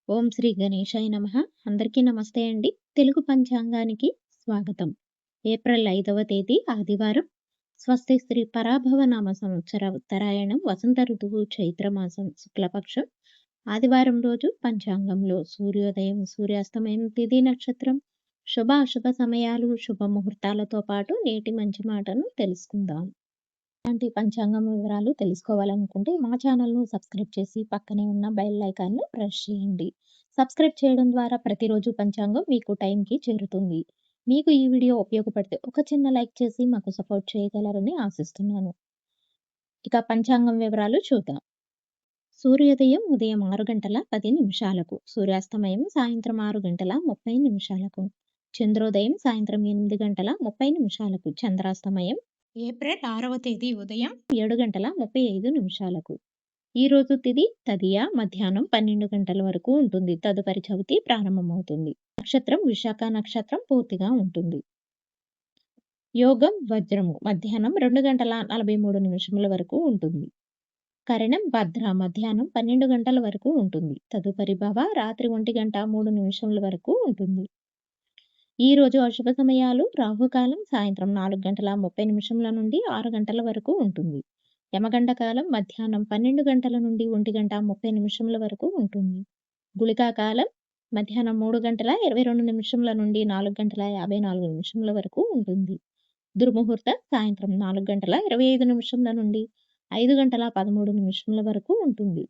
ఓం శ్రీ గణేశాయ నమః. అందరికీ నమస్తే అండి. తెలుగు పంచాంగానికి స్వాగతం. ఏప్రిల్ 5వ తేదీ ఆదివారం. స్వస్తి శ్రీ పరాభవ నామ సంవత్సర ఉత్తరాయణం వసంత ఋతువు చైత్రమాసం శుక్లపక్షం ఆదివారం రోజు పంచాంగంలో సూర్యోదయం, సూర్యాస్తమయం, తిథి, నక్షత్రం, శుభ అశుభ సమయాలు, శుభముహూర్తాలతో పాటు నేటి మంచి మాటను తెలుసుకుందాం. ఇలాంటి పంచాంగం వివరాలు తెలుసుకోవాలనుకుంటే మా ఛానల్‌ను సబ్స్క్రైబ్ చేసి పక్కనే ఉన్న బెల్ ఐకాన్‌ను ప్రెస్ చేయండి. సబ్స్క్రైబ్ చేయడం ద్వారా ప్రతిరోజు పంచాంగం మీకు టైంకి చేరుతుంది. మీకు ఈ వీడియో ఉపయోగపడితే ఒక చిన్న లైక్ చేసి మాకు సపోర్ట్ చేయగలరని ఆశిస్తున్నాను. ఇక పంచాంగం వివరాలు చూద్దాం. సూర్యోదయం ఉదయం 6:10 సూర్యాస్తమయం సాయంత్రం 6:30 చంద్రోదయం సాయంత్రం 8:30 చంద్రాస్తమయం ఏప్రిల్ 6వ తేదీ ఉదయం 7:35 ఈరోజు తిథి తదియ మధ్యాహ్నం 12 గంటల వరకు ఉంటుంది. తదుపరి చవితి ప్రారంభమవుతుంది. నక్షత్రం విశాఖ నక్షత్రం పూర్తిగా ఉంటుంది. యోగం వజ్రము మధ్యాహ్నం 2:43 వరకు ఉంటుంది. కరణం భద్ర మధ్యాహ్నం 12 గంటల వరకు ఉంటుంది. తదుపరి భవ రాత్రి 1:03 వరకు ఉంటుంది. ఈ రోజు అశుభ సమయాలు రాహుకాలం సాయంత్రం 4:30 నుండి 6 గంటల వరకు ఉంటుంది. యమగండ కాలం మధ్యాహ్నం 12 గంటల నుండి 1:30 వరకు ఉంటుంది. గుళికా కాలం మధ్యాహ్నం 3:22 నుండి 4:54 వరకు ఉంటుంది. దుర్ముహూర్తం సాయంత్రం 4:25 నుండి 5:13 వరకు ఉంటుంది.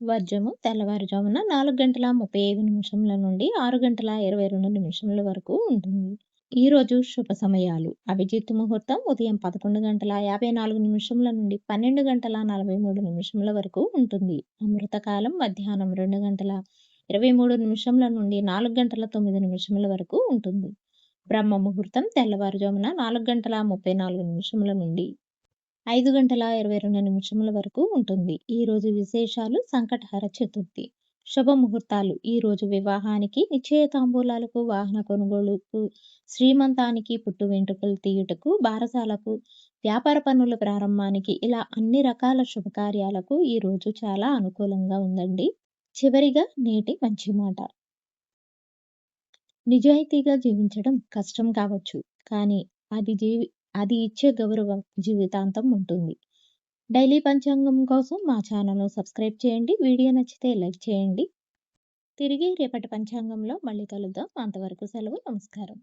వర్జము తెల్లవారుజామున 4:35 నుండి 6:22 వరకు ఉంటుంది. ఈ రోజు శుభ సమయాలు అభిజిత్ ముహూర్తం ఉదయం 11:54 నుండి 12:43 వరకు ఉంటుంది. అమృతకాలం మధ్యాహ్నం 2:23 నుండి 4:09 వరకు ఉంటుంది. బ్రహ్మ ముహూర్తం తెల్లవారుజామున 4:34 నుండి 5:22 వరకు ఉంటుంది. ఈ రోజు విశేషాలు సంకటహర చతుర్థి. శుభముహూర్తాలు ఈ రోజు వివాహానికి, నిశ్చయ తాంబూలాలకు, వాహన కొనుగోలుకు, శ్రీమంతానికి, పుట్టు వెంట్రుకలు తీయుటకు, బారసాలకు, వ్యాపార పనుల ప్రారంభానికి ఇలా అన్ని రకాల శుభకార్యాలకు ఈ రోజు చాలా అనుకూలంగా ఉందండి. చివరిగా నేటి మంచి మాట. నిజాయితీగా జీవించడం కష్టం కావచ్చు, కానీ అది ఇచ్చే గౌరవం జీవితాంతం ఉంటుంది. డైలీ పంచాంగం కోసం మా ఛానల్‌ను సబ్స్క్రైబ్ చేయండి. వీడియో నచ్చితే లైక్ చేయండి. తిరిగి రేపటి పంచాంగంలో మళ్ళీ కలుద్దాం. అంతవరకు సెలవు. నమస్కారం.